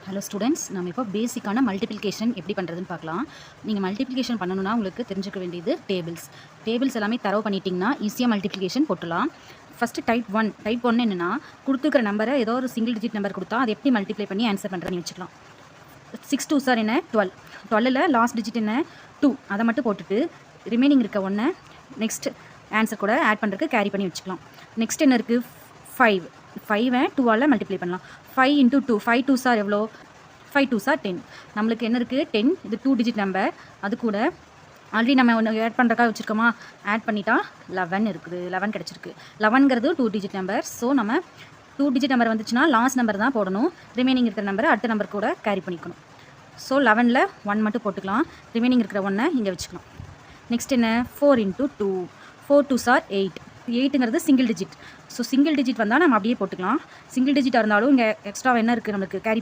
Hello students, நம்ம இப்போ பேசிக்கான மல்டிப்ளிகேஷன் எப்படி பண்ணுறதுன்னு பார்க்கலாம். நீங்கள் மல்டிப்ளிகேஷன் பண்ணணும்னா உங்களுக்கு தெரிஞ்சுக்க வேண்டியது டேபிள்ஸ் எல்லாமே தரவு பண்ணிட்டீங்கன்னா ஈஸியாக மல்டிப்ளிகேஷன் போட்டுடலாம். ஃபஸ்ட்டு டைப் ஒன் என்னென்னா, கொடுத்துருக்கிற நம்பரை ஏதோ ஒரு சிங்கிள் டிஜிட் நம்பர் கொடுத்தா அதை எப்படி மல்டிப்ளை பண்ணி ஆன்சர் பண்ணுறதுன்னு வச்சுக்கலாம். 6 2 சார் என்ன 12ல் லாஸ்ட் டிஜிட் என்ன 2, அதை மட்டும் போட்டுட்டு ரிமைனிங் இருக்க ஒன்றை நெக்ஸ்ட் ஆன்சர் கூட ஆட் பண்ணுறதுக்கு கேரி பண்ணி வச்சுக்கலாம். நெக்ஸ்ட் என்ன இருக்குது 5 2ஆல் மல்டிப்ளை பண்ணலாம். 5 × 2 5 2 சார் எவ்வளோ 5 2 சார் 10. நம்மளுக்கு என்ன இருக்குது 10, இது 2 டிஜிட் நம்பர். அது கூட ஆல்ரெடி நம்ம ஒன்று ஆட் பண்ணுறக்காக வச்சுருக்கோமா, ஆட் பண்ணிட்டா 11 இருக்குது, 11 கிடச்சிருக்கு. 11ங்கிறது 2 டிஜிட் நம்பர். ஸோ நம்ம 2 டிஜிட் நம்பர் வந்துச்சுன்னா லாஸ்ட் நம்பர் தான் போடணும். ரிமைனிங் இருக்கிற நம்பரை அடுத்த நம்பர் கூட கேரி பண்ணிக்கணும். ஸோ 11ல் 1 மட்டும் போட்டுக்கலாம். ரிமைனிங் இருக்கிற 1 இங்கே வச்சுக்கலாம். நெக்ஸ்ட் என்ன 4 × 2 4 2 சார் 8. 8ங்கிறது single digit. So single digit வந்தால் நம்ம அப்படியே போட்டுக்கலாம். சிங்கிள் டிஜிட்டாக இருந்தாலும் இங்கே எக்ஸ்ட்ரா என்ன இருக்குது நம்மளுக்கு கேரி